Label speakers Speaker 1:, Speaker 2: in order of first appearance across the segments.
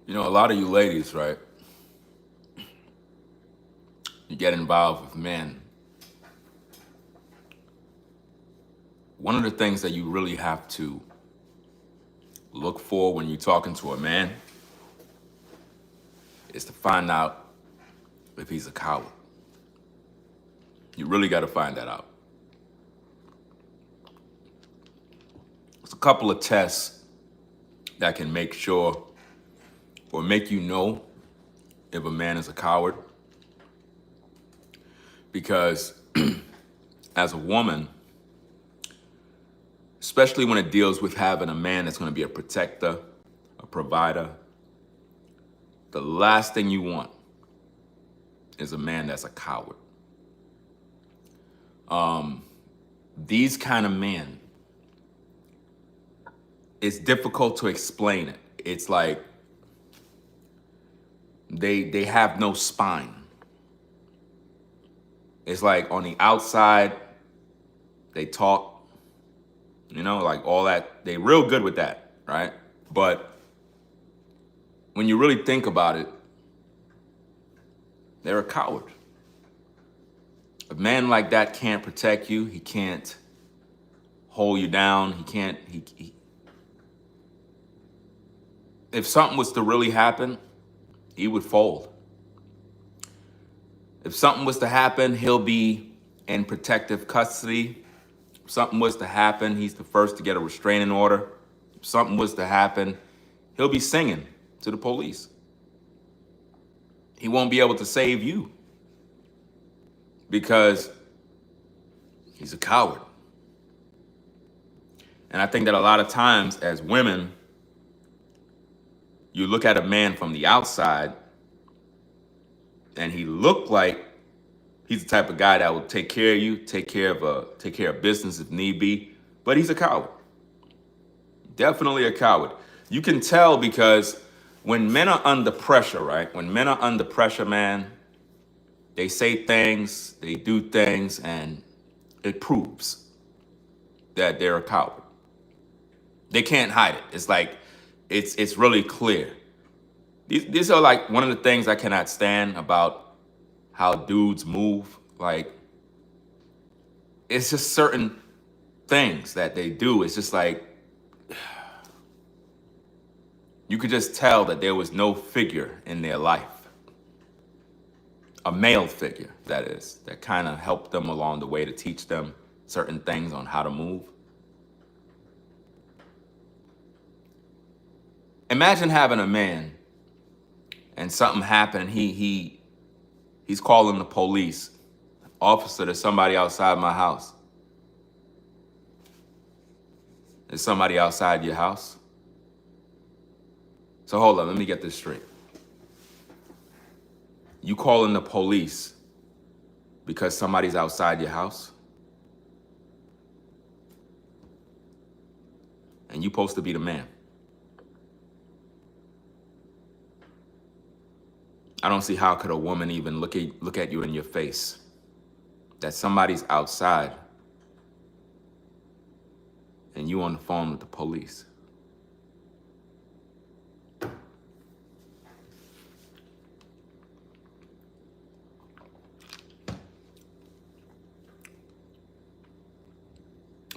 Speaker 1: You know, a lot of you ladies, right? You get involved with men. One of the things that you really have to look for when you're talking to a man is to find out if he's a coward. You really got to find that out. There's a couple of tests that can make sure or make you know if a man is a coward. Because as a woman, especially when it deals with having a man that's going to be a protector, a provider, the last thing you want is a man that's a coward. These kind of men, it's difficult to explain it. It's like they have no spine. It's like on the outside, they talk, like all that. They real good with that, right? But when you really think about it, they're a coward. A man like that can't protect you. He can't hold you down. He can't, if something was to really happen, he would fold. If something was to happen, he'll be in protective custody. If something was to happen, he's the first to get a restraining order. If something was to happen, he'll be singing to the police. He won't be able to save you because he's a coward. And I think that a lot of times as women, you look at a man from the outside and he looked like he's the type of guy that will take care of you, take care of business if need be, but he's a coward. Definitely a coward. You can tell because when men are under pressure, right? When men are under pressure, man, they say things, they do things, and it proves that they're a coward. They can't hide it. It's like, it's really clear. These are like one of the things I cannot stand about how dudes move. Like, it's just certain things that they do. It's just like, you could just tell that there was no figure in their life. A male figure, that is, that kind of helped them along the way to teach them certain things on how to move. Imagine having a man and something happened. He's calling the police. Officer, there's somebody outside my house. There's somebody outside your house. So hold on, let me get this straight. You calling the police because somebody's outside your house? And you supposed to be the man. I don't see how could a woman even look at you in your face that somebody's outside and you on the phone with the police.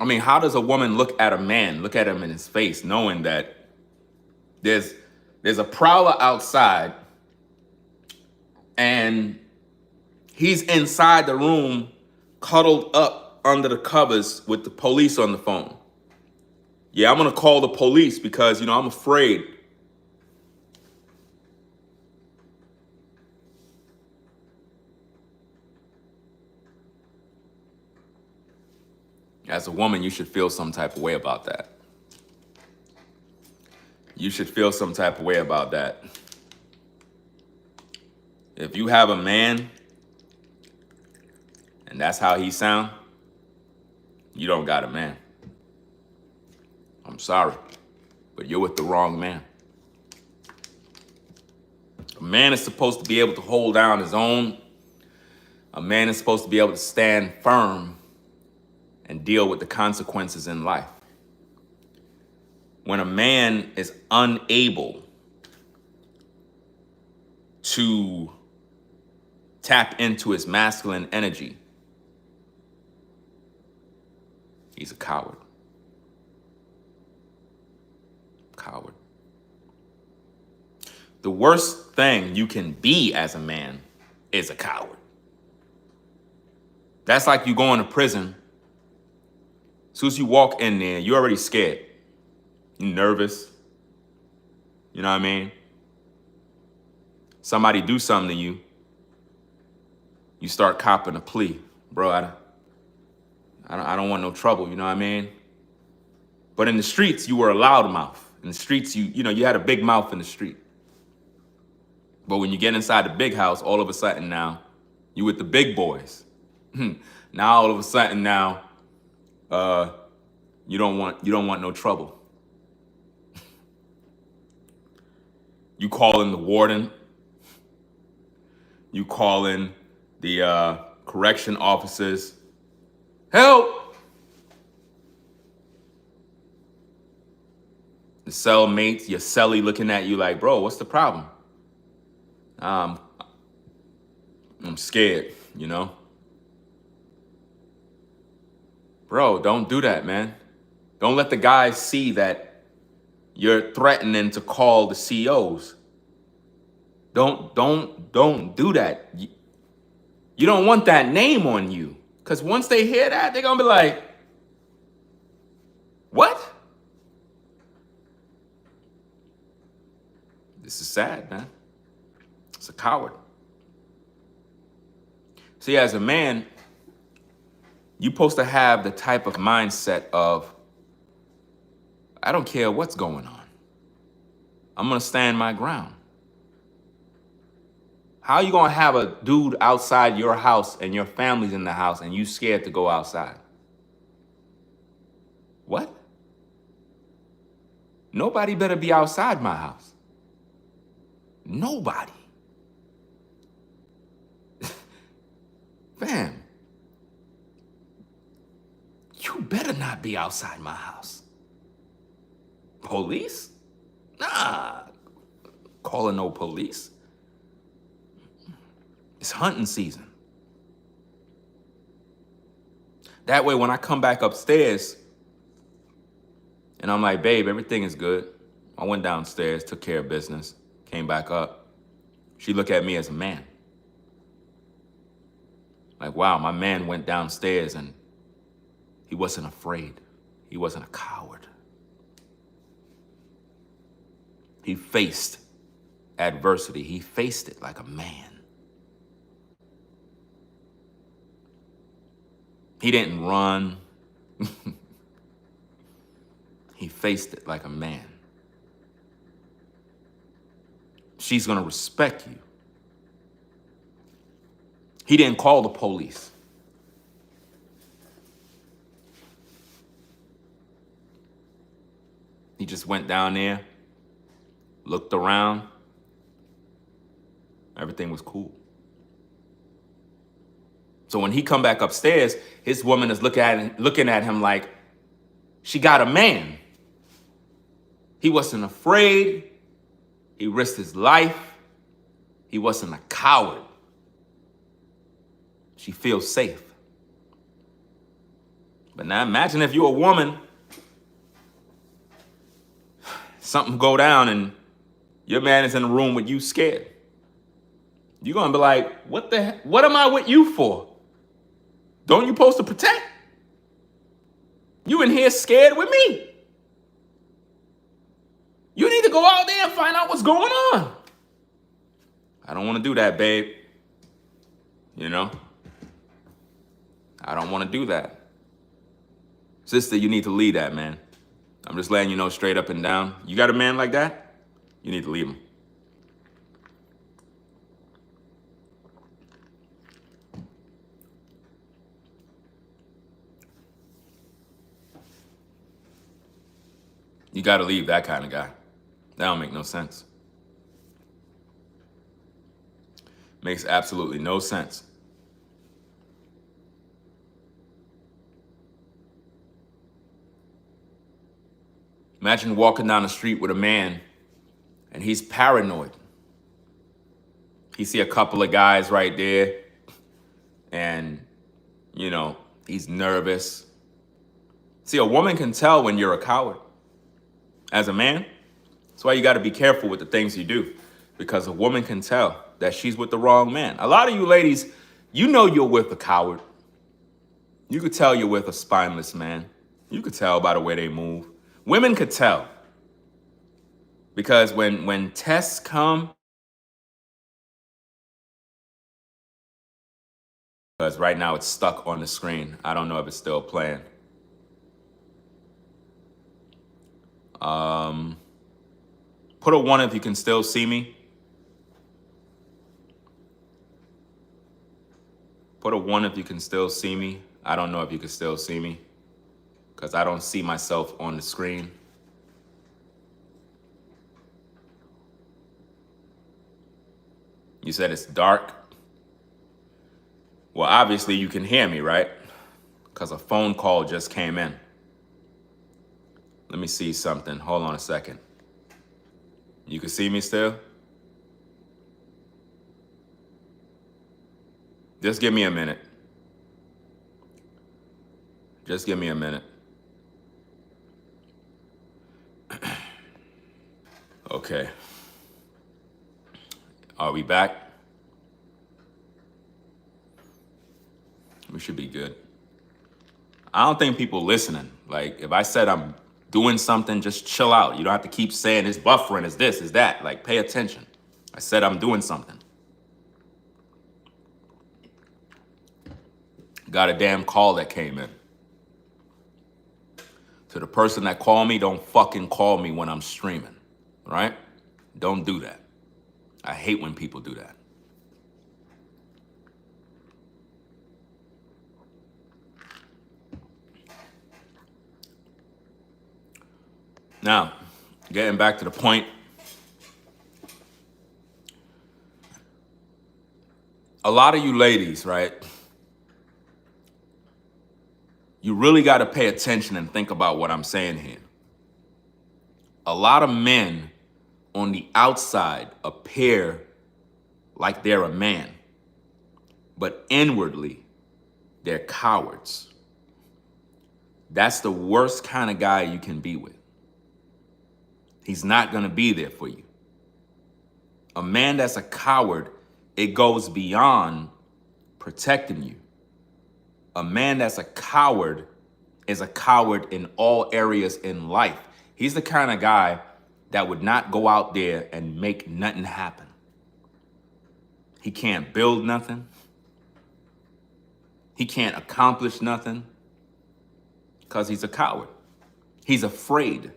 Speaker 1: I mean, how does a woman look at a man, look at him in his face, knowing that there's a prowler outside and he's inside the room, cuddled up under the covers with the police on the phone? Yeah, I'm going to call the police because, I'm afraid. As a woman, you should feel some type of way about that. You should feel some type of way about that. If you have a man and that's how he sound, you don't got a man. I'm sorry, but you're with the wrong man. A man is supposed to be able to hold down his own. A man is supposed to be able to stand firm and deal with the consequences in life. When a man is unable to tap into his masculine energy, he's a coward. Coward. The worst thing you can be as a man is a coward. That's like you going to prison. As soon as you walk in there, you're already scared. You're nervous. You know what I mean? Somebody do something to you, you start copping a plea. Bro, I don't want no trouble, you know what I mean? But in the streets, you were a loudmouth. In the streets, you had a big mouth in the street. But when you get inside the big house, all of a sudden now, you with the big boys. Now all of a sudden now, you don't want no trouble. You call in the warden. You call in the correction officers. Help! The cellmates, your cellie looking at you like, bro, what's the problem? I'm scared, you know? Bro, don't do that, man. Don't let the guys see that you're threatening to call the COs. Don't do that. You don't want that name on you. Because once they hear that, they're going to be like, what? This is sad, man. It's a coward. See, as a man, you're supposed to have the type of mindset of, I don't care what's going on. I'm going to stand my ground. How are you going to have a dude outside your house and your family's in the house and you scared to go outside? What? Nobody better be outside my house. Nobody. Fam, you better not be outside my house. Police? Nah, calling no police. It's hunting season. That way, when I come back upstairs and I'm like, babe, everything is good. I went downstairs, took care of business, came back up. She looked at me as a man. Like, wow, my man went downstairs and he wasn't afraid. He wasn't a coward. He faced adversity. He faced it like a man. He didn't run. He faced it like a man. She's going to respect you. He didn't call the police. He just went down there, looked around. Everything was cool. So when he come back upstairs, his woman is looking at him like, she got a man. He wasn't afraid. He risked his life. He wasn't a coward. She feels safe. But now imagine if you're a woman, something go down and your man is in the room with you scared. You're going to be like, what am I with you for? Don't you supposed to protect? You in here scared with me. You need to go out there and find out what's going on. I don't want to do that, babe. You know? I don't want to do that. Sister, you need to leave that, man. I'm just letting you know straight up and down. You got a man like that? You need to leave him. You got to leave that kind of guy. That don't make no sense. Makes absolutely no sense. Imagine walking down the street with a man and he's paranoid. He see a couple of guys right there, and he's nervous. See, a woman can tell when you're a coward. As a man, that's why you got to be careful with the things you do, because a woman can tell that she's with the wrong man. A lot of you ladies, you're with a coward. You could tell you're with a spineless man. You could tell by the way they move. Women could tell, because when tests come, because right now it's stuck on the screen. I don't know if it's still playing. Put a 1 if you can still see me. Put a 1 if you can still see me. I don't know if you can still see me, because I don't see myself on the screen. You said it's dark. Well, obviously you can hear me, right? Because a phone call just came in. Let me see something. Hold on a second. You can see me still? Just give me a minute. Just give me a minute. Okay. Are we back? We should be good. I don't think people listening. Like, if I said I'm doing something, just chill out. You don't have to keep saying it's buffering, it's this, it's that. Like, pay attention. I said I'm doing something. Got a damn call that came in. To the person that called me, don't fucking call me when I'm streaming, right? Don't do that. I hate when people do that. Now, getting back to the point, a lot of you ladies, right? You really got to pay attention and think about what I'm saying here. A lot of men on the outside appear like they're a man, but inwardly, they're cowards. That's the worst kind of guy you can be with. He's not going to be there for you. A man that's a coward, it goes beyond protecting you. A man that's a coward is a coward in all areas in life. He's the kind of guy that would not go out there and make nothing happen. He can't build nothing. He can't accomplish nothing because he's a coward. He's afraid.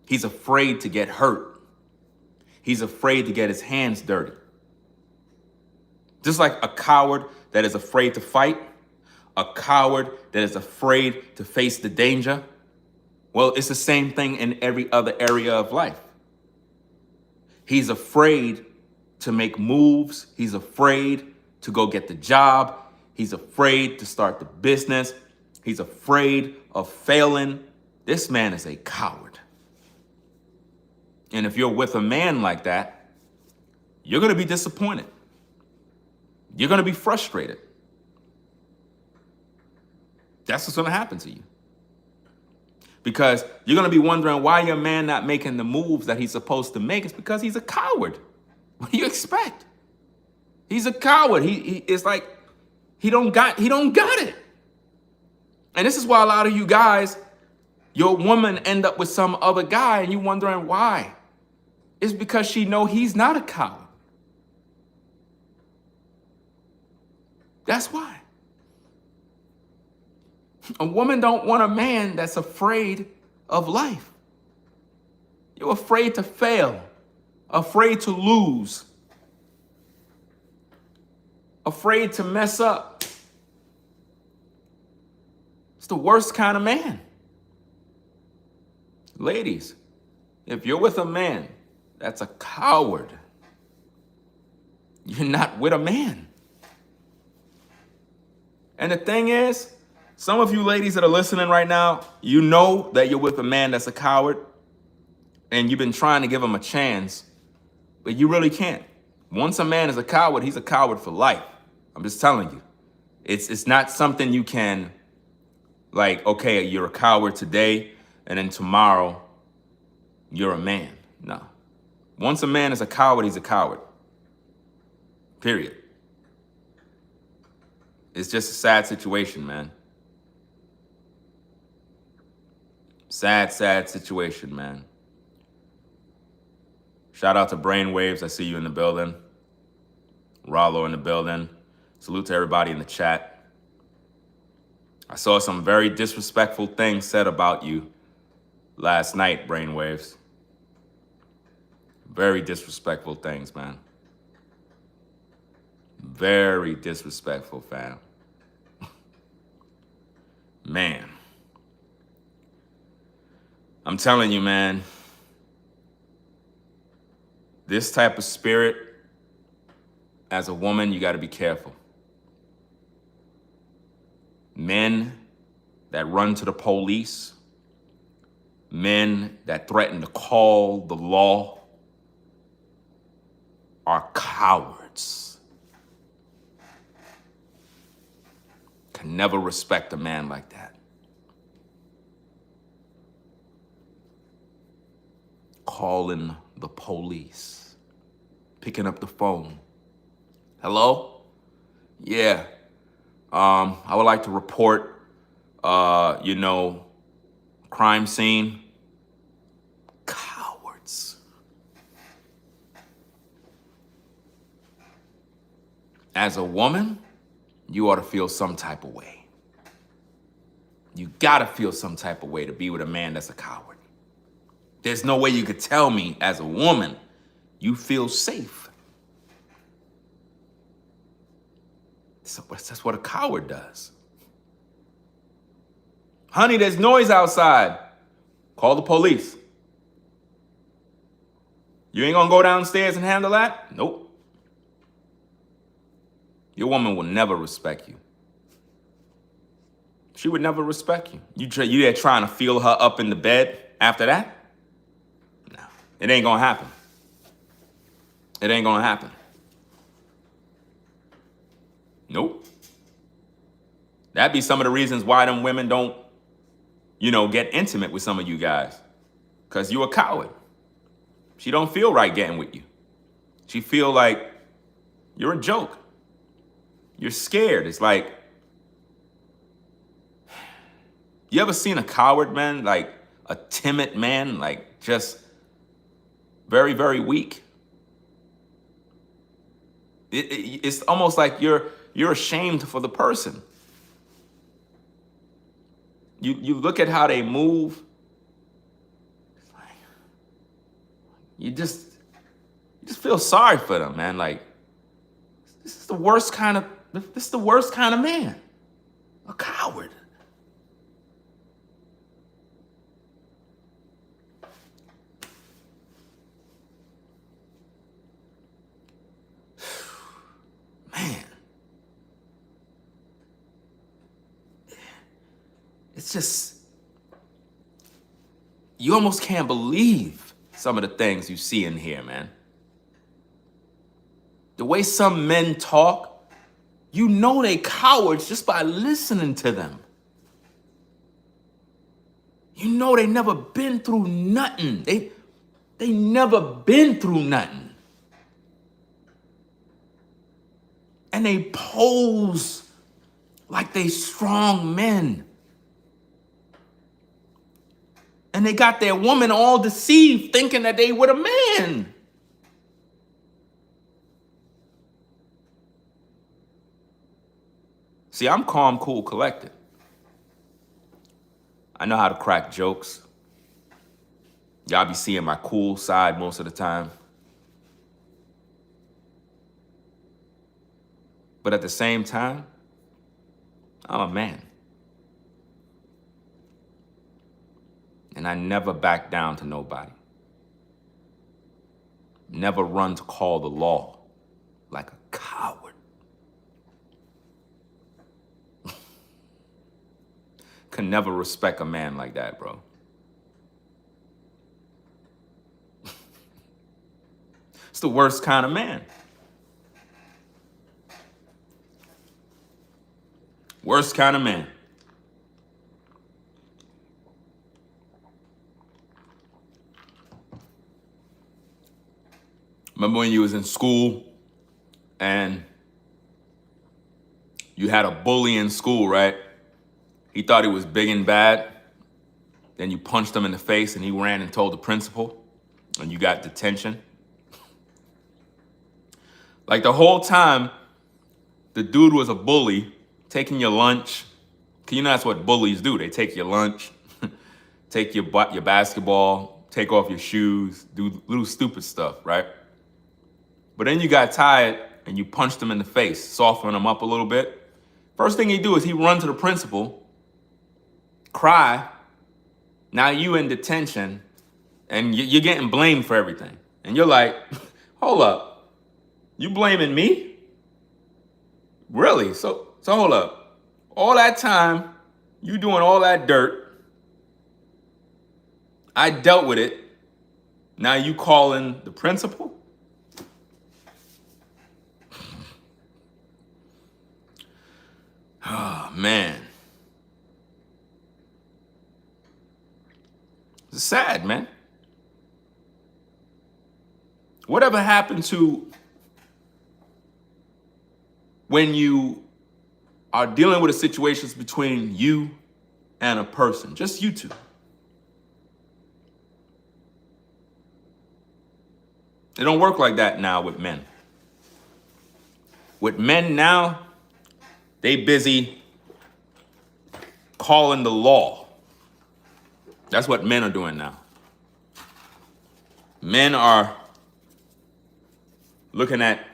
Speaker 1: He's afraid to get hurt. He's afraid to get his hands dirty. Just like a coward that is afraid to fight, a coward that is afraid to face the danger. Well, it's the same thing in every other area of life. He's afraid to make moves. He's afraid to go get the job. He's afraid to start the business. He's afraid of failing. This man is a coward. And if you're with a man like that, you're going to be disappointed. You're going to be frustrated. That's what's going to happen to you. Because you're going to be wondering why your man not making the moves that he's supposed to make. It's because he's a coward. What do you expect? He's a coward. It's like he don't got it. And this is why a lot of you guys, your woman end up with some other guy and you wondering why. It's because she know he's not a coward. That's why. A woman don't want a man that's afraid of life. You're afraid to fail, afraid to lose, afraid to mess up. It's the worst kind of man. Ladies, if you're with a man that's a coward, you're not with a man. And the thing is, some of you ladies that are listening right now, you know that you're with a man that's a coward and you've been trying to give him a chance, but you really can't. Once a man is a coward, he's a coward for life. I'm just telling you. It's not something you can, like, okay, you're a coward today, and then tomorrow you're a man. No. Once a man is a coward, he's a coward. Period. It's just a sad situation, man. Sad, sad situation, man. Shout out to Brainwaves. I see you in the building. Rollo in the building. Salute to everybody in the chat. I saw some very disrespectful things said about you last night, Brainwaves. Very disrespectful things, man. Very disrespectful, fam. Man. I'm telling you, man. This type of spirit, as a woman, you got to be careful. Men that run to the police, men that threaten to call the law are cowards. Can never respect a man like that. Calling the police, picking up the phone. Hello? Yeah. I would like to report, crime scene. Cowards. As a woman, you ought to feel some type of way. You gotta feel some type of way to be with a man that's a coward. There's no way you could tell me as a woman you feel safe. So that's what a coward does. Honey, there's noise outside. Call the police. You ain't gonna go downstairs and handle that? Nope. Your woman will never respect you. She would never respect you. You there trying to feel her up in the bed after that? No, it ain't gonna happen. It ain't gonna happen. Nope. That'd be some of the reasons why them women don't, get intimate with some of you guys. Because you a coward. She don't feel right getting with you. She feel like you're a joke. You're scared. It's like, you ever seen a coward man, like a timid man, like just very, very weak? It's almost like you're ashamed for the person. You look at how they move. You just feel sorry for them, man. Like, this is the worst kind of man. A coward. Man. It's just, you almost can't believe some of the things you see in here, man. The way some men talk, you know they cowards just by listening to them. You know they never been through nothing. They never been through nothing. And they pose like they strong men. And they got their woman all deceived, thinking that they were a man. See, I'm calm, cool, collected. I know how to crack jokes. Y'all be seeing my cool side most of the time. But at the same time, I'm a man. And I never back down to nobody. Never run to call the law like a coward. Can never respect a man like that, bro. It's the worst kind of man. Worst kind of man. Remember when you was in school and you had a bully in school, right? He thought he was big and bad. Then you punched him in the face and he ran and told the principal and you got detention. Like the whole time, the dude was a bully, taking your lunch. 'Cause you know that's what bullies do. They take your lunch, take your basketball, take off your shoes, do little stupid stuff, right? But then you got tired and you punched him in the face, soften him up a little bit. First thing he do is he run to the principal, cry. Now you in detention and you're getting blamed for everything. And you're like, hold up, you blaming me? Really? So hold up. All that time, you doing all that dirt. I dealt with it. Now you calling the principal? Oh, man. It's sad, man. Whatever happened to when you are dealing with a situation between you and a person, just you two? It don't work like that now with men. With men now, they busy calling the law. That's what men are doing now. Men are looking at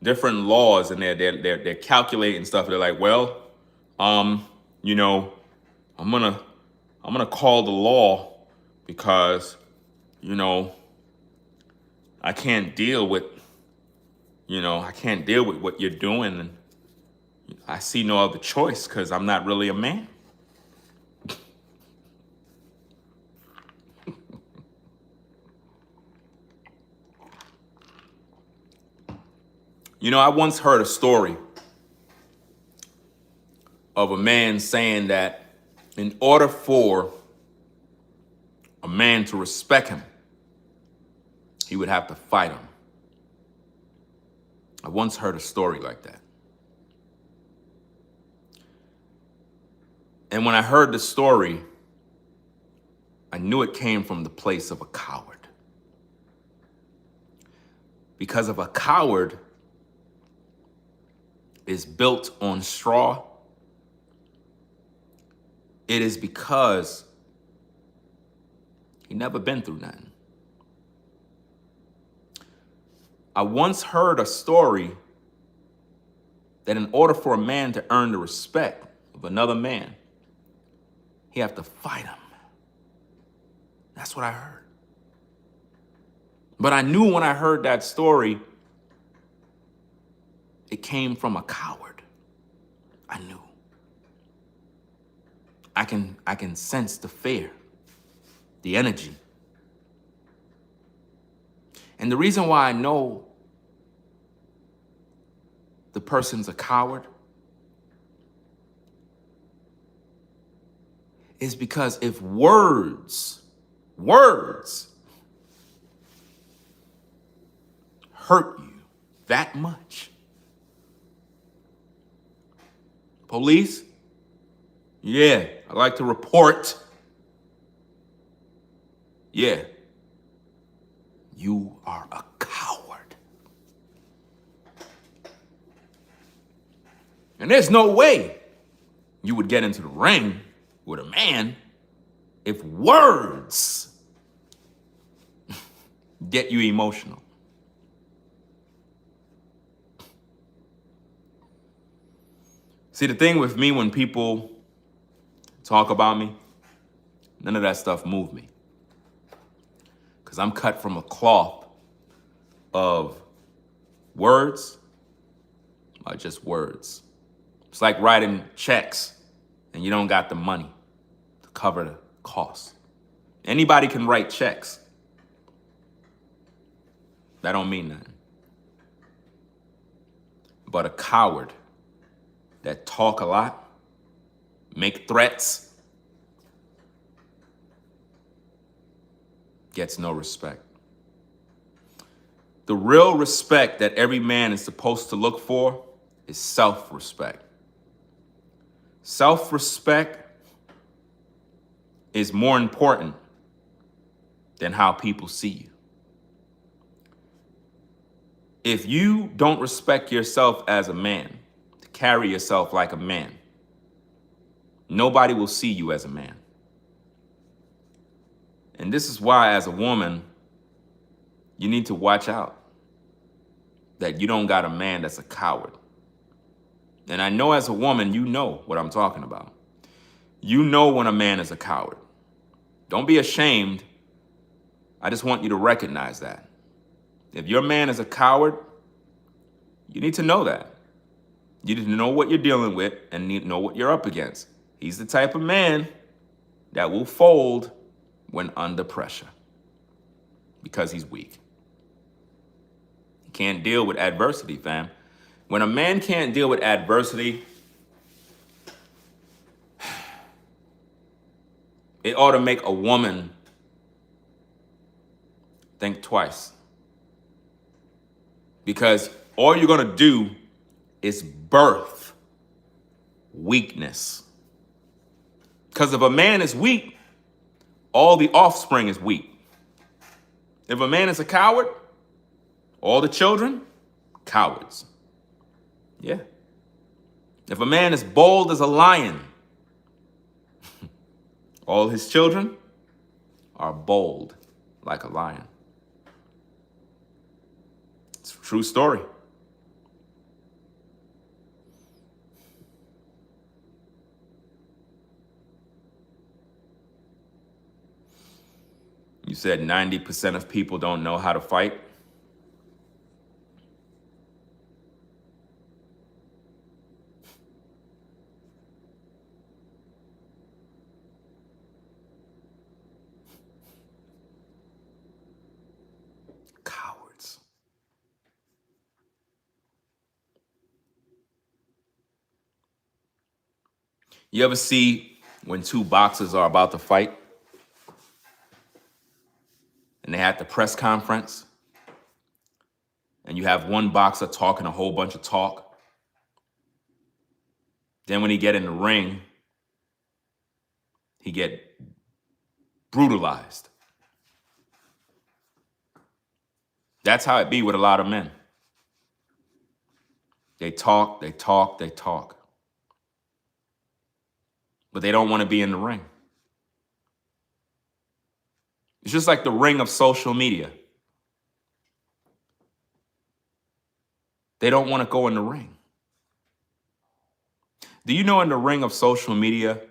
Speaker 1: different laws and they're calculating stuff. They're like, well, you know, I'm gonna call the law because, you know, I can't deal with what you're doing, and I see no other choice because I'm not really a man. You know, I once heard a story of a man saying that in order for a man to respect him, he would have to fight him. I once heard a story like that. And when I heard the story, I knew it came from the place of a coward. Because if a coward is built on straw, it is because he never been through nothing. I once heard a story that in order for a man to earn the respect of another man, he have to fight him. That's what I heard. But I knew when I heard that story, it came from a coward. I knew. I can sense the fear, the energy. And the reason why I know the person's a coward is because if words hurt you that much, police, yeah, I like to report. Yeah, you are a coward. And there's no way you would get into the ring with a man if words get you emotional. See, the thing with me when people talk about me, none of that stuff moved me. Because I'm cut from a cloth of words are just words. It's like writing checks and you don't got the money to cover the cost. Anybody can write checks. That don't mean nothing. But a coward that talk a lot, make threats, gets no respect. The real respect that every man is supposed to look for is self-respect. Self-respect is more important than how people see you. If you don't respect yourself as a man, to carry yourself like a man, nobody will see you as a man. And this is why, as a woman, you need to watch out that you don't got a man that's a coward. And I know as a woman, you know what I'm talking about. You know when a man is a coward. Don't be ashamed. I just want you to recognize that. If your man is a coward, you need to know that. You need to know what you're dealing with and need to know what you're up against. He's the type of man that will fold when under pressure because he's weak. He can't deal with adversity, fam. When a man can't deal with adversity, it ought to make a woman think twice. Because all you're gonna do is birth weakness. Because if a man is weak, all the offspring is weak. If a man is a coward, all the children, cowards. Yeah. If a man is bold as a lion, all his children are bold like a lion. It's a true story. You said 90% of people don't know how to fight. Cowards. You ever see when two boxers are about to fight and they have the press conference and you have one boxer talking a whole bunch of talk? Then when he get in the ring, he get brutalized. That's how it be with a lot of men. They talk, they talk, they talk. But they don't want to be in the ring. It's just like the ring of social media. They don't want to go in the ring. Do you know in the ring of social media,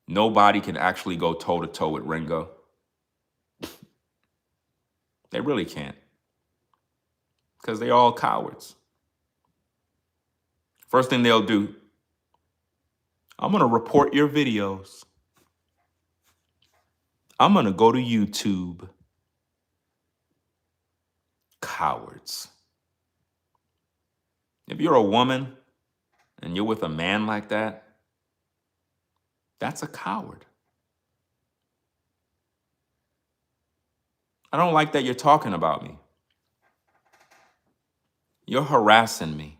Speaker 1: nobody can actually go toe-to-toe with Ringo? They really can't. Because they're all cowards. First thing they'll do, I'm going to report your videos. I'm going to go to YouTube. Cowards. If you're a woman and you're with a man like that, that's a coward. I don't like that you're talking about me. You're harassing me.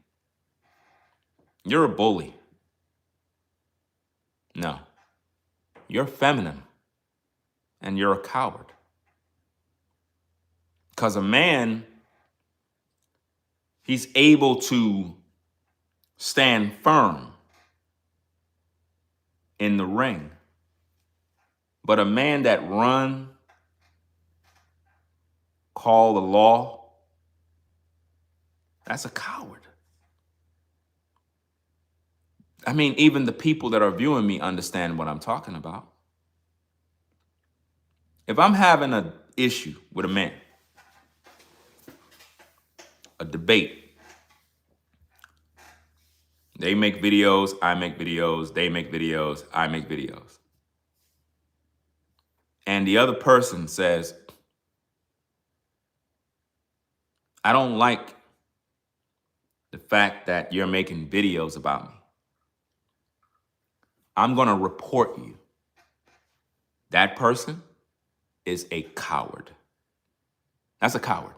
Speaker 1: You're a bully. No. You're feminine. And you're a coward. Because a man, he's able to stand firm in the ring. But a man that run, call the law, that's a coward. I mean, even the people that are viewing me understand what I'm talking about. If I'm having an issue with a man, a debate, they make videos, I make videos, they make videos, I make videos. And the other person says, I don't like the fact that you're making videos about me. I'm going to report you. That person is a coward. That's a coward.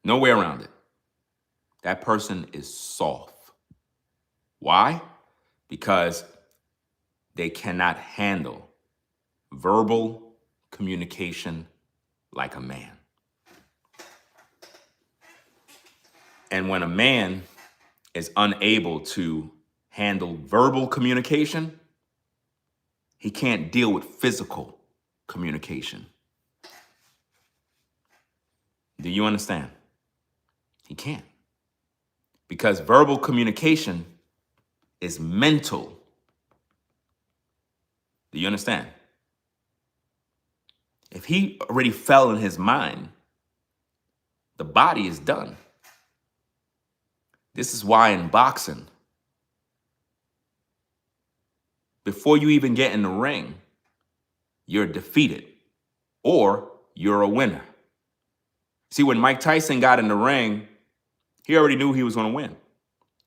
Speaker 1: No way around it. That person is soft. Why? Because they cannot handle verbal communication like a man. And when a man is unable to handle verbal communication, he can't deal with physical communication. Do you understand? He can't. Because verbal communication is mental. Do you understand? If he already fell in his mind, the body is done. This is why in boxing, before you even get in the ring, you're defeated or you're a winner. See, when Mike Tyson got in the ring, he already knew he was going to win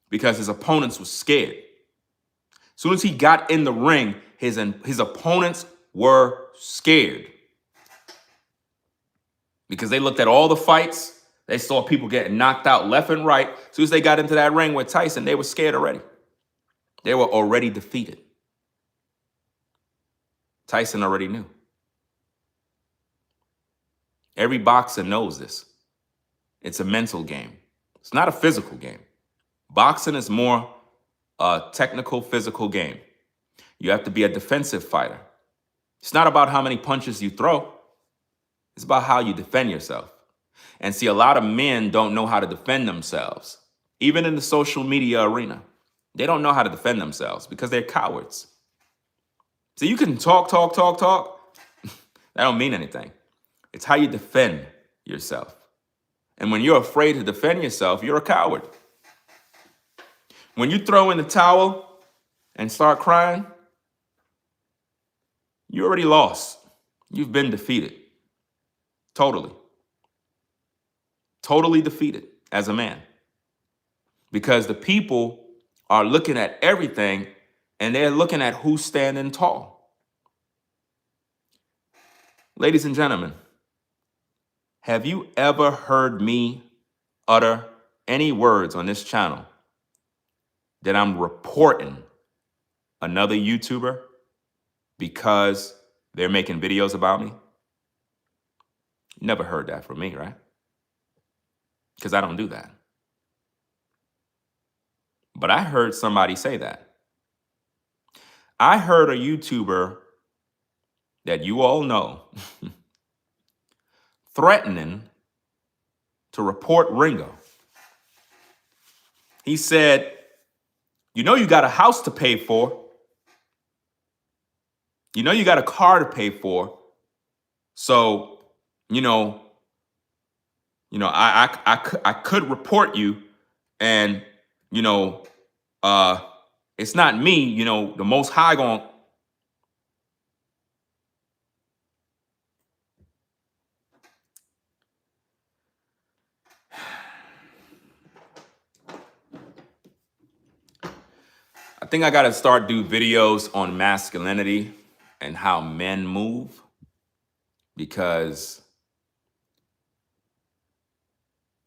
Speaker 1: because his opponents were scared. As soon as he got in the ring, his opponents were scared because they looked at all the fights. They saw people getting knocked out left and right. As soon as they got into that ring with Tyson, they were scared already. They were already defeated. Tyson already knew. Every boxer knows this. It's a mental game. It's not a physical game. Boxing is more a technical, physical game. You have to be a defensive fighter. It's not about how many punches you throw. It's about how you defend yourself. And see, a lot of men don't know how to defend themselves. Even in the social media arena, they don't know how to defend themselves because they're cowards. So you can talk. That don't mean anything. It's how you defend yourself. And when you're afraid to defend yourself, you're a coward. When you throw in the towel and start crying, you already lost. You've been defeated. Totally. Totally defeated as a man. Because the people are looking at everything and they're looking at who's standing tall. Ladies and gentlemen, have you ever heard me utter any words on this channel that I'm reporting another YouTuber because they're making videos about me? Never heard that from me, right? Because I don't do that. But I heard somebody say that. I heard a YouTuber that you all know threatening to report Ringo. He said, you know you got a house to pay for. You know you got a car to pay for. So, I could report you and, it's not me, the Most High going. I think I got to start do videos on masculinity and how men move, because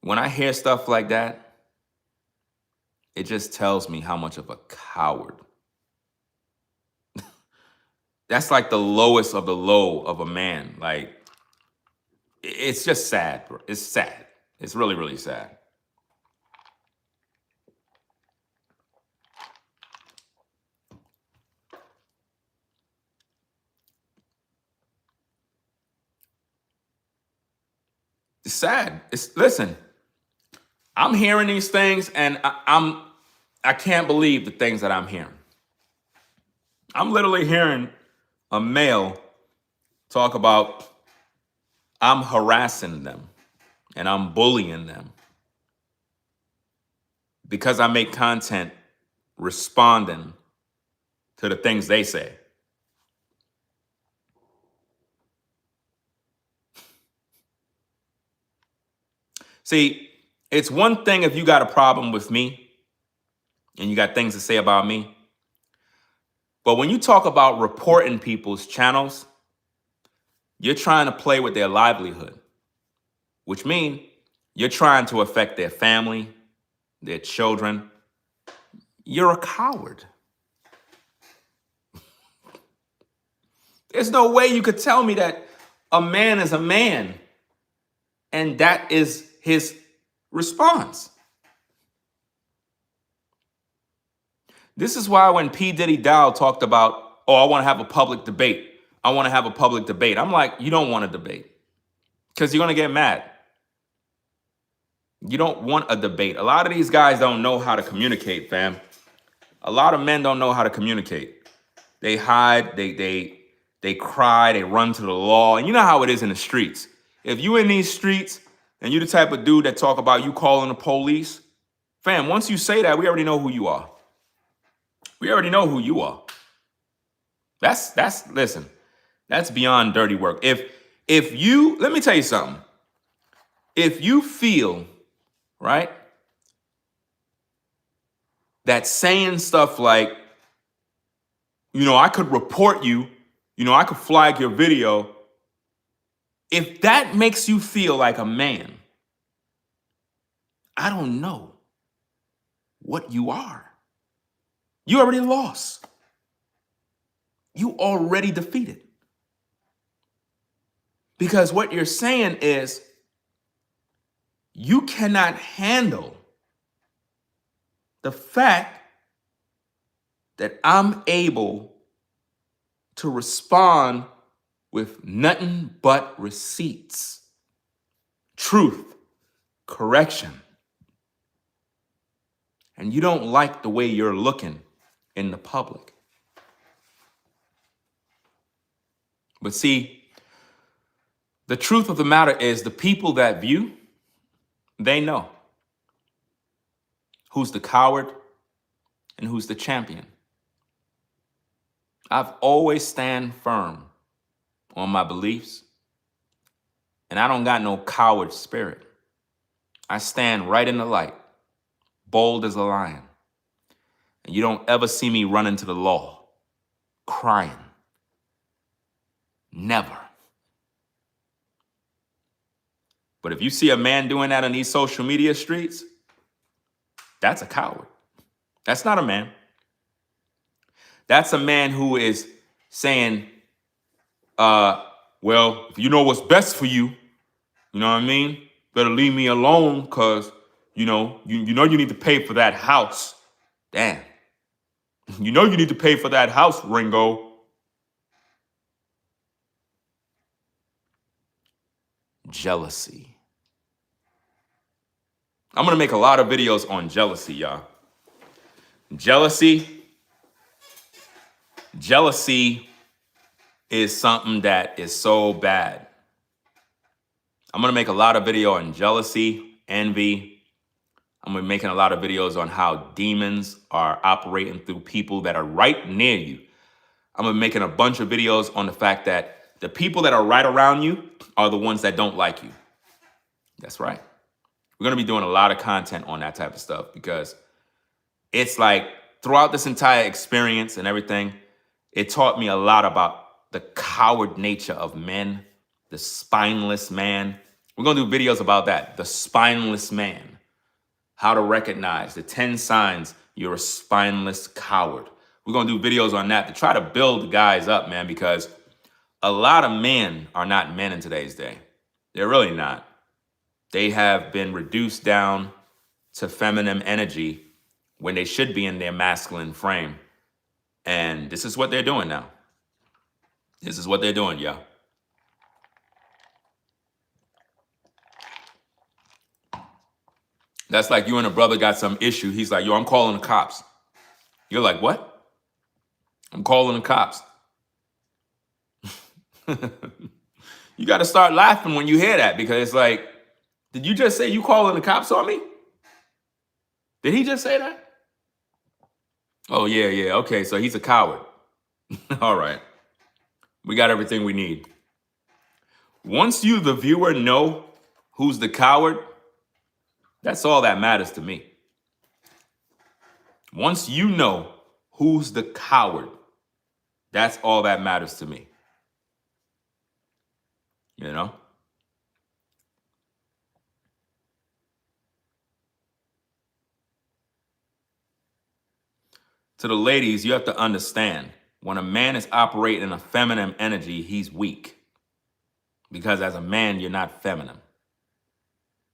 Speaker 1: when I hear stuff like that, it just tells me how much of a coward. That's like the lowest of the low of a man. Like, it's just sad, bro. It's sad. It's really, really sad. It's sad. Listen, I'm hearing these things and I can't believe the things that I'm hearing. I'm literally hearing a male talk about I'm harassing them and I'm bullying them because I make content responding to the things they say. See, it's one thing if you got a problem with me and you got things to say about me, But when you talk about reporting people's channels, you're trying to play with their livelihood, which means you're trying to affect their family, their children. You're a coward. There's no way you could tell me that a man is a man and that is his response. This is why when P. Diddy Dow talked about, oh, I want to have a public debate. I want to have a public debate. I'm like, you don't want a debate because you're going to get mad. You don't want a debate. A lot of these guys don't know how to communicate, fam. A lot of men don't know how to communicate. They hide, they cry, they run to the law. And you know how it is in the streets. If you in these streets and you the type of dude that talk about you calling the police, fam, once you say that, we already know who you are. We already know who you are. Listen, that's beyond dirty work. If you, let me tell you something. If you feel, right, that saying stuff like, I could report you, I could flag your video. If that makes you feel like a man, I don't know what you are. You already lost. You already defeated. Because what you're saying is you cannot handle the fact that I'm able to respond with nothing but receipts, truth, correction. And you don't like the way you're looking in the public. But see, the truth of the matter is the people that view, they know who's the coward and who's the champion. I've always stand firm on my beliefs, and I don't got no coward spirit. I stand right in the light, bold as a lion. And you don't ever see me run into the law, crying. Never. But if you see a man doing that on these social media streets, that's a coward. That's not a man. That's a man who is saying, well, if you know what's best for you, you know what I mean? Better leave me alone because, you need to pay for that house. Damn. You need to pay for that house, Ringo. Jealousy. I'm going to make a lot of videos on jealousy, y'all. Jealousy is something that is so bad. I'm going to make a lot of video on jealousy, envy. I'm going to be making a lot of videos on how demons are operating through people that are right near you. I'm going to be making a bunch of videos on the fact that the people that are right around you are the ones that don't like you. That's right. We're going to be doing a lot of content on that type of stuff because it's like throughout this entire experience and everything, it taught me a lot about the coward nature of men, the spineless man. We're going to do videos about that, the spineless man, how to recognize the 10 signs you're a spineless coward. We're going to do videos on that to try to build guys up, man, because a lot of men are not men in today's day. They're really not. They have been reduced down to feminine energy when they should be in their masculine frame. And this is what they're doing now. This is what they're doing, y'all. That's like you and a brother got some issue. He's like, yo, I'm calling the cops. You're like, what? I'm calling the cops. You got to start laughing when you hear that because it's like, did you just say you calling the cops on me? Did he just say that? Oh, yeah. Okay, so he's a coward. All right. We got everything we need. Once you, the viewer, know who's the coward, that's all that matters to me. Once you know who's the coward, That's all that matters to me. You know? To the ladies, you have to understand, when a man is operating in a feminine energy, he's weak. Because as a man, you're not feminine.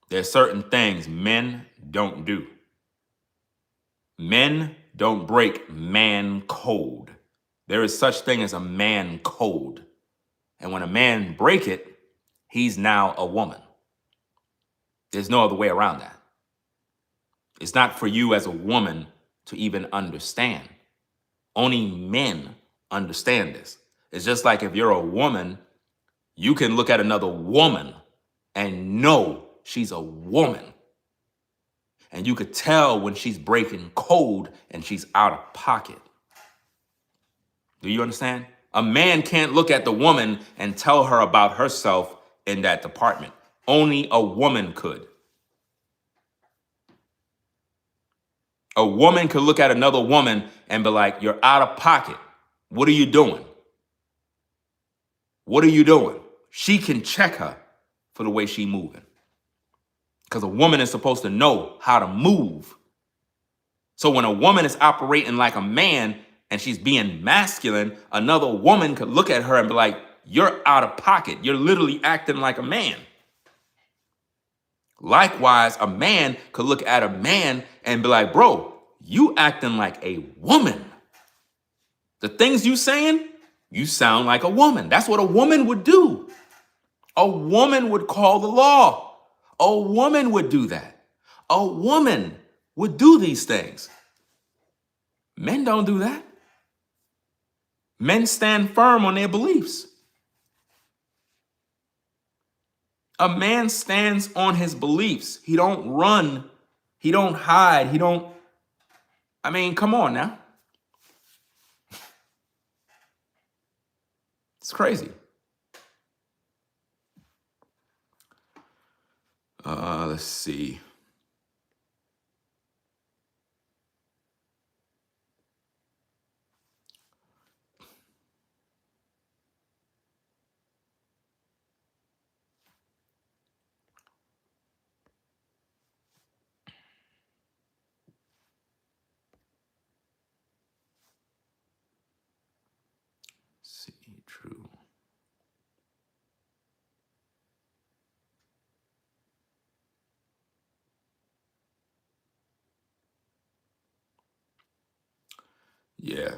Speaker 1: There's certain things men don't do. Men don't break man code. There is such thing as a man code. And when a man break it, he's now a woman. There's no other way around that. It's not for you as a woman to even understand. Only men understand this. It's just like if you're a woman, you can look at another woman and know she's a woman. And you could tell when she's breaking code and she's out of pocket. Do you understand? A man can't look at the woman and tell her about herself in that department. Only a woman could. A woman could look at another woman and be like, you're out of pocket. What are you doing? What are you doing? She can check her for the way she's moving. Because a woman is supposed to know how to move. So when a woman is operating like a man and she's being masculine, another woman could look at her and be like, you're out of pocket. You're literally acting like a man. Likewise, a man could look at a man and be like, bro, you acting like a woman. The things you saying, you sound like a woman. That's what a woman would do. A woman would call the law. A woman would do that. A woman would do these things. Men don't do that. Men stand firm on their beliefs. A man stands on his beliefs. He don't run. He don't hide. I mean, come on now. It's crazy. Let's see. True. Yeah.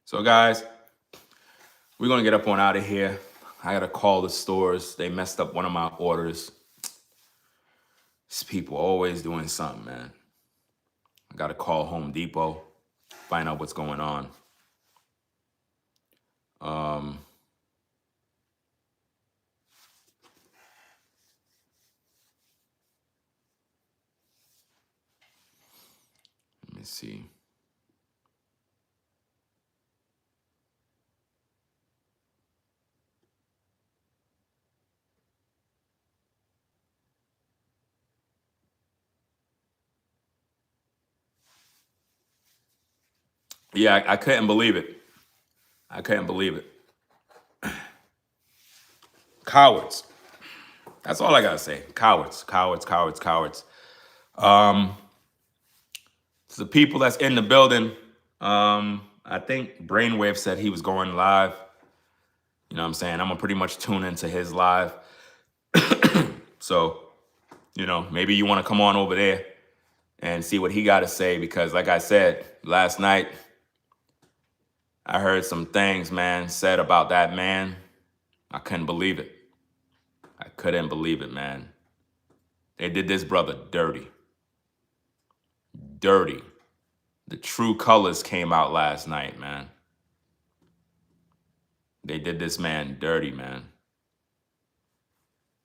Speaker 1: So guys, we're going to get up on out of here. I got to call the stores. They messed up one of my orders. These people always doing something, man. I got to call Home Depot, find out what's going on. Let me see. Yeah, I couldn't believe it. I couldn't believe it. Cowards. That's all I got to say. Cowards, cowards, cowards, cowards. To the people that's in the building, I think Brainwave said he was going live. You know what I'm saying? I'm going to pretty much tune into his live. So, you know, maybe you want to come on over there and see what he got to say. Because like I said, last night, I heard some things, man, said about that man. I couldn't believe it. I couldn't believe it, man. They did this brother dirty. Dirty. The true colors came out last night, man. They did this man dirty, man.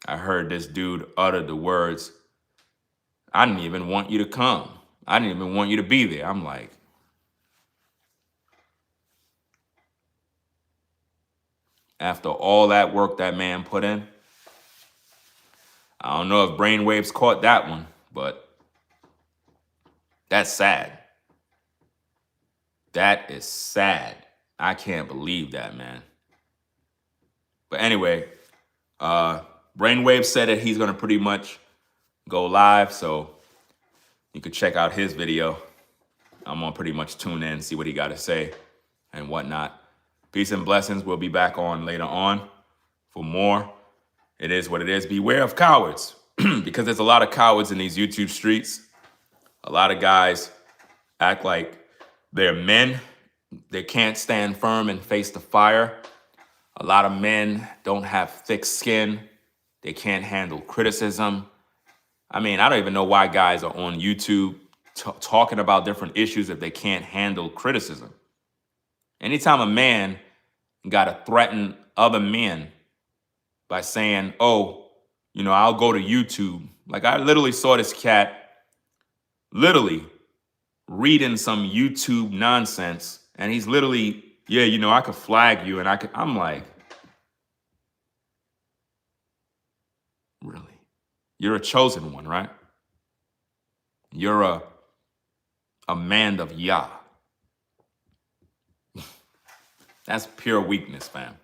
Speaker 1: I heard this dude utter the words, I didn't even want you to come. I didn't even want you to be there. I'm like, after all that work that man put in, I don't know if Brainwaves caught that one, but that's sad. That is sad. I can't believe that, man. But anyway, Brainwave said that he's going to pretty much go live, so you could check out his video. I'm going to pretty much tune in, see what he got to say and whatnot. Peace and blessings. We'll be back on later on for more. It is what it is. Beware of cowards, because there's a lot of cowards in these YouTube streets. A lot of guys act like they're men. They can't stand firm and face the fire. A lot of men don't have thick skin. They can't handle criticism. I mean, I don't even know why guys are on YouTube talking about different issues if they can't handle criticism. Anytime a man got to threaten other men by saying, oh, you know, I'll go to YouTube. Like, I literally saw this cat literally reading some YouTube nonsense, and he's literally, yeah, you know, I could flag you, and I'm like, really? You're a chosen one, right? You're a man of Yah. That's pure weakness, fam.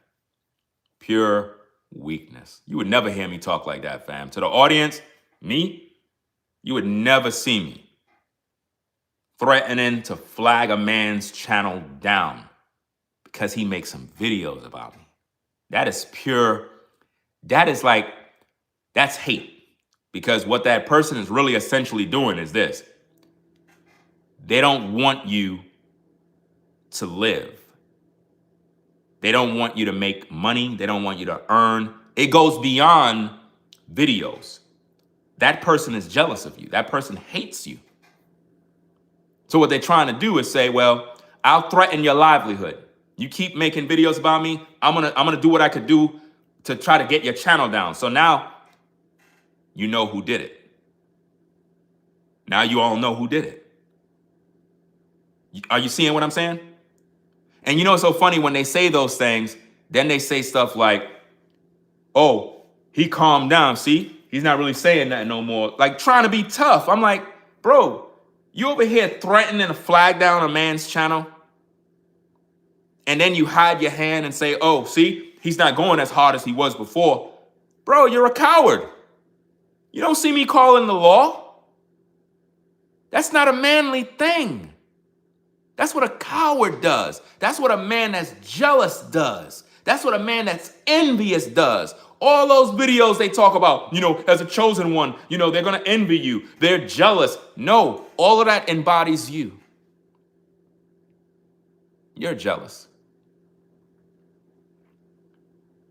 Speaker 1: Pure weakness. You would never hear me talk like that, fam. To the audience, me, you would never see me threatening to flag a man's channel down because he makes some videos about me. That is pure, that's hate. Because what that person is really essentially doing is this. They don't want you to live. They don't want you to make money. They don't want you to earn. It goes beyond videos. That person is jealous of you. That person hates you. So what they're trying to do is say, well, I'll threaten your livelihood. You keep making videos about me. I'm gonna do what I could do to try to get your channel down. So now you know who did it. Now you all know who did it. Are you seeing what I'm saying? And you know, it's so funny when they say those things, then they say stuff like, oh, he calmed down. See, he's not really saying that no more. Like trying to be tough. I'm like, bro, you over here threatening to flag down a man's channel. And then you hide your hand and say, oh, see, he's not going as hard as he was before. Bro, you're a coward. You don't see me calling the law. That's not a manly thing. That's what a coward does. That's what a man that's jealous does. That's what a man that's envious does. All those videos they talk about, you know, as a chosen one, you know, they're going to envy you. They're jealous. No, all of that embodies you. You're jealous.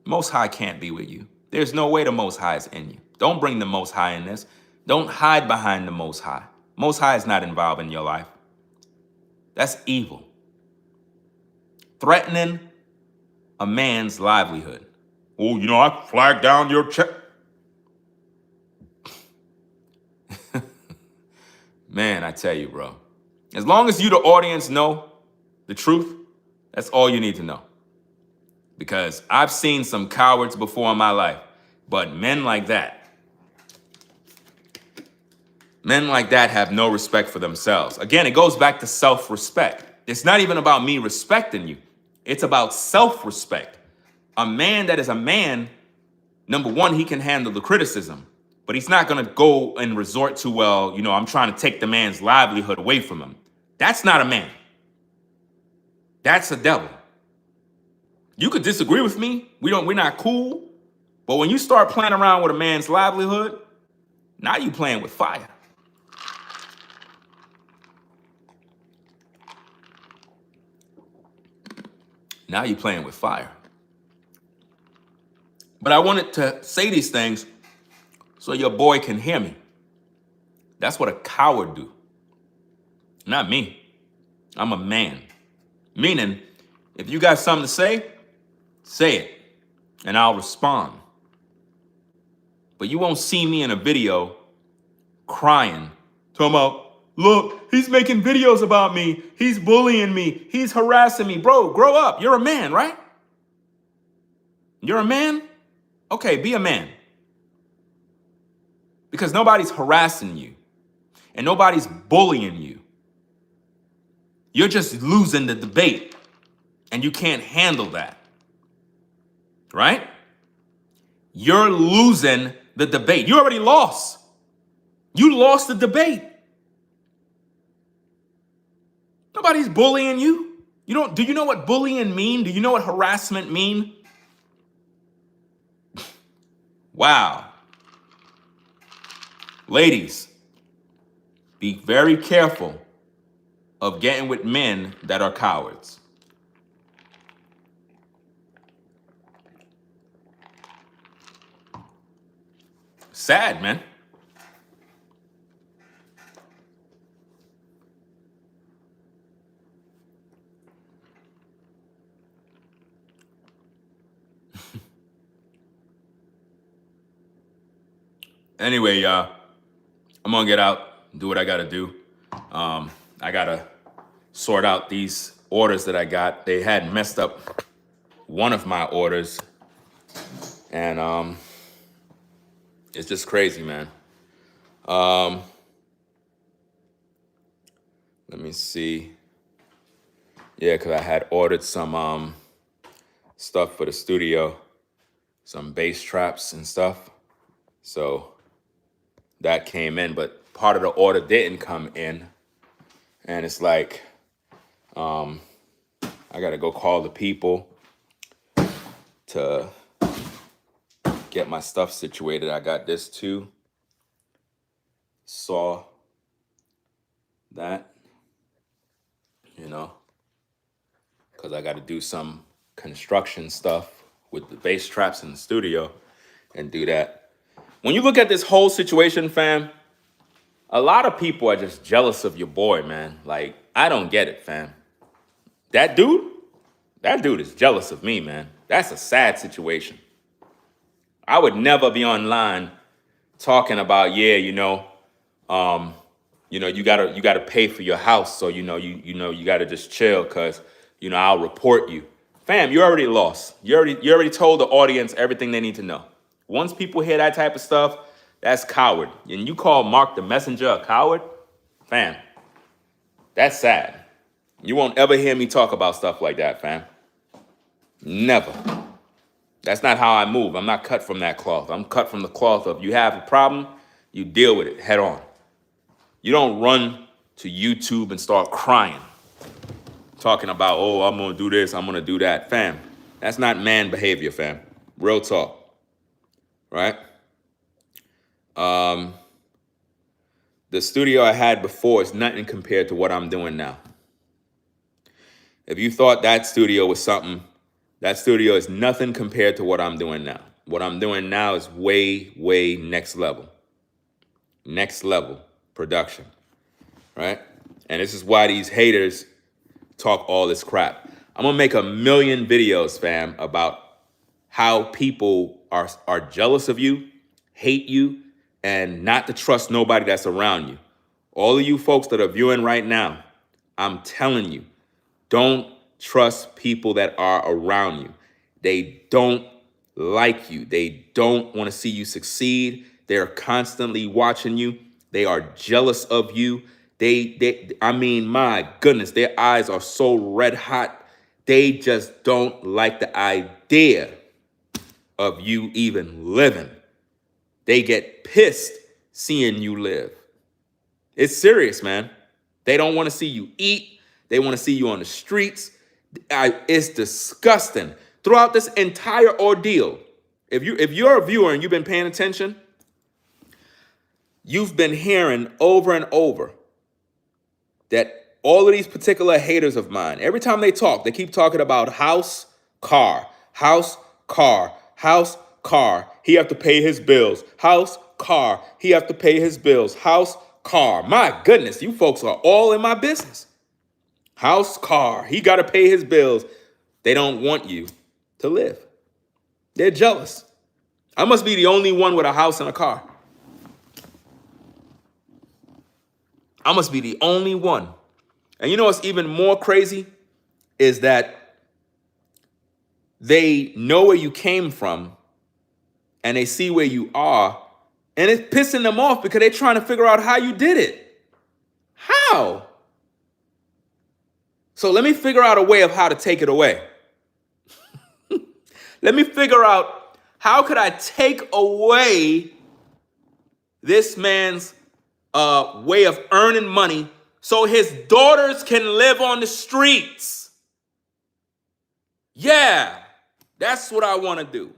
Speaker 1: Most High can't be with you. There's no way the Most High is in you. Don't bring the Most High in this. Don't hide behind the Most High. Most High is not involved in your life. That's evil. Threatening a man's livelihood. Oh, you know, I flagged down your check. Man, I tell you, bro. As long as you, the audience, know the truth, that's all you need to know. Because I've seen some cowards before in my life, but men like that have no respect for themselves. Again, it goes back to self-respect. It's not even about me respecting you. It's about self-respect. A man that is a man, number one, he can handle the criticism, but he's not going to go and resort to, well, you know, I'm trying to take the man's livelihood away from him. That's not a man. That's a devil. You could disagree with me. We're not cool. But when you start playing around with a man's livelihood, now you playing with fire. Now you're playing with fire. But I wanted to say these things so your boy can hear me. That's what a coward do. Not me. I'm a man. Meaning, if you got something to say it, and I'll respond. But you won't see me in a video crying, talking about, look, he's making videos about me. He's bullying me. He's harassing me. Bro, grow up. You're a man, right? You're a man? Okay, be a man. Because nobody's harassing you. And nobody's bullying you. You're just losing the debate. and you can't handle that, right? You're losing the debate. You already lost. You lost the debate. Nobody's bullying you. Do you know what bullying mean? Do you know what harassment mean? Wow. Ladies, be very careful of getting with men that are cowards. Sad, man. Anyway, y'all, I'm gonna get out, do what I gotta do. I gotta sort out these orders that I got. They had messed up one of my orders, and it's just crazy, man. Let me see. Yeah, because I had ordered some stuff for the studio, some bass traps and stuff. So that came in, but part of the order didn't come in. And it's like, I gotta go call the people to get my stuff situated. I got this too. Saw that, because I gotta do some construction stuff with the bass traps in the studio and do that. When you look at this whole situation, fam, a lot of people are just jealous of your boy, man. Like, I don't get it, fam. That dude is jealous of me, man. That's a sad situation. I would never be online talking about, you gotta pay for your house, so you gotta just chill, cause I'll report you. Fam, you already lost. You already told the audience everything they need to know. Once people hear that type of stuff, that's coward. And you call Mark the Messenger a coward? Fam, that's sad. You won't ever hear me talk about stuff like that, fam. Never. That's not how I move. I'm not cut from that cloth. I'm cut from the cloth of, you have a problem, you deal with it head on. You don't run to YouTube and start crying, talking about, oh, I'm gonna do this, I'm gonna do that. Fam, that's not man behavior, fam. Real talk, right? The studio I had before is nothing compared to what I'm doing now. If you thought that studio was something, that studio is nothing compared to what I'm doing now. What I'm doing now is way, way next level. Next level production, right? And this is why these haters talk all this crap. I'm gonna make 1 million videos, fam, about how people are jealous of you, hate you, and not to trust nobody that's around you. All of you folks that are viewing right now, I'm telling you, don't trust people that are around you. They don't like you. They don't want to see you succeed. They're constantly watching you. They are jealous of you. I mean, my goodness, their eyes are so red hot. They just don't like the idea of you even living. They get pissed seeing you live. It's serious, man. They don't want to see you eat. They want to see you on the streets. It's disgusting. Throughout this entire ordeal, if you're a viewer and you've been paying attention, you've been hearing over and over that all of these particular haters of mine, every time they talk, they keep talking about house, car, house, car, house, car. He have to pay his bills. House, car. He have to pay his bills. House, car. My goodness, you folks are all in my business. House, car. He got to pay his bills. They don't want you to live. They're jealous. I must be the only one with a house and a car. I must be the only one. And you know what's even more crazy is that they know where you came from and they see where you are, and it's pissing them off because they're trying to figure out how you did it. How? So let me figure out a way of how to take it away. Let me figure out how could I take away this man's way of earning money so his daughters can live on the streets. Yeah, that's what I want to do.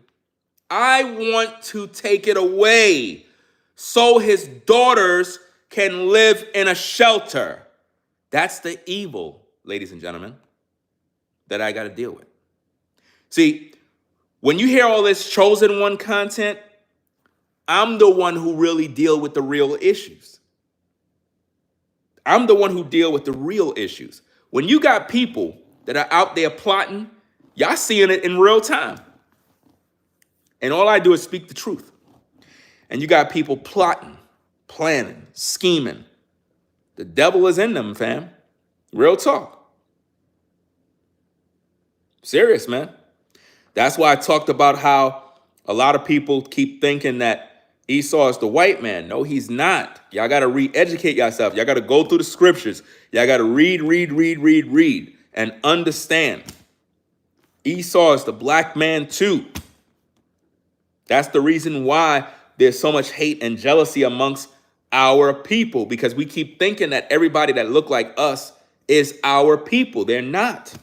Speaker 1: I want to take it away so his daughters can live in a shelter. That's the evil, ladies and gentlemen, that I got to deal with. See, when you hear all this chosen one content, I'm the one who really deal with the real issues. I'm the one who deal with the real issues. When you got people that are out there plotting, y'all seeing it in real time. And all I do is speak the truth. And you got people plotting, planning, scheming. The devil is in them, fam. Real talk. Serious, man. That's why I talked about how a lot of people keep thinking that Esau is the white man. No, he's not. Y'all got to re-educate yourself. Y'all got to go through the scriptures. Y'all got to read, and understand. Esau is the black man too. That's the reason why there's so much hate and jealousy amongst our people, because we keep thinking that everybody that look like us is our people. They're not.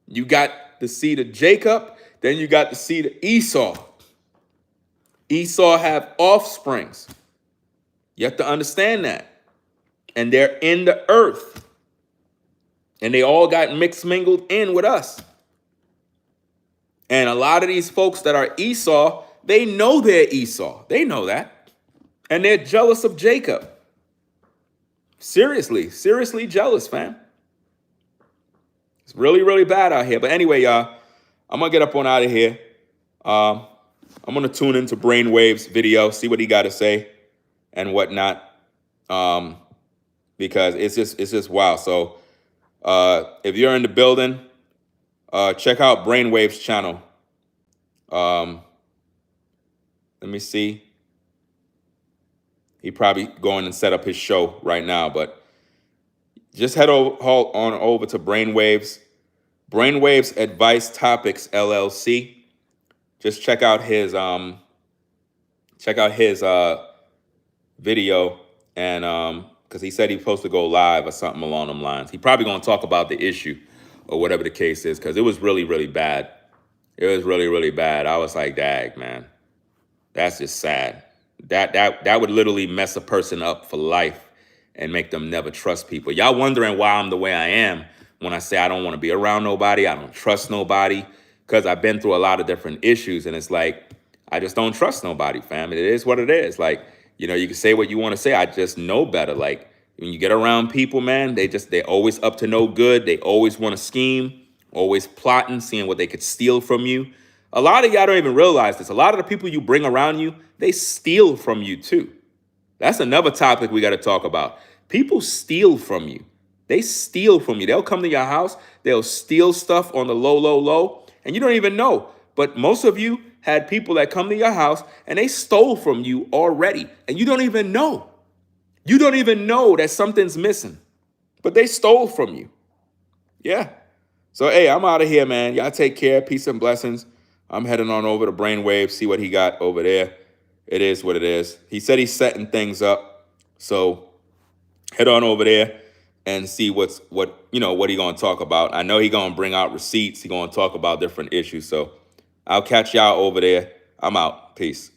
Speaker 1: You got the seed of Jacob, then you got the seed of Esau. Esau have offsprings. You have to understand that. And they're in the earth. And they all got mixed mingled in with us. And a lot of these folks that are Esau, they know they're Esau. They know that. And they're jealous of Jacob. Seriously jealous, fam. It's really, really bad out here. But anyway, y'all, I'm going to get up on out of here. I'm going to tune into Brainwave's video, see what he got to say and whatnot. Because it's just wow. So if you're in the building, check out Brainwave's channel. Let me see. He probably going and set up his show right now, but just head on over to Brainwave's Advice Topics LLC. Just check out his video, and because he said he's supposed to go live or something along them lines. He probably gonna talk about the issue or whatever the case is, because it was really, really bad. It was really, really bad. I was like, dag, man, that's just sad. That would literally mess a person up for life and make them never trust people. Y'all wondering why I'm the way I am when I say I don't want to be around nobody, I don't trust nobody, because I've been through a lot of different issues, and it's like, I just don't trust nobody, fam. It is what it is. Like, you know, you can say what you want to say. I just know better. Like, when you get around people, man, they always up to no good. They always want to scheme, always plotting, seeing what they could steal from you. A lot of y'all don't even realize this. A lot of the people you bring around you, they steal from you too. That's another topic we got to talk about. People steal from you. They steal from you. They'll come to your house. They'll steal stuff on the low, and you don't even know. But most of you had people that come to your house and they stole from you already, and you don't even know. You don't even know that something's missing, but they stole from you. Yeah. So, hey, I'm out of here, man. Y'all take care. Peace and blessings. I'm heading on over to Brainwave, see what he got over there. It is what it is. He said he's setting things up. So head on over there and see what he gonna talk about. I know he gonna bring out receipts. He gonna talk about different issues. So I'll catch y'all over there. I'm out. Peace.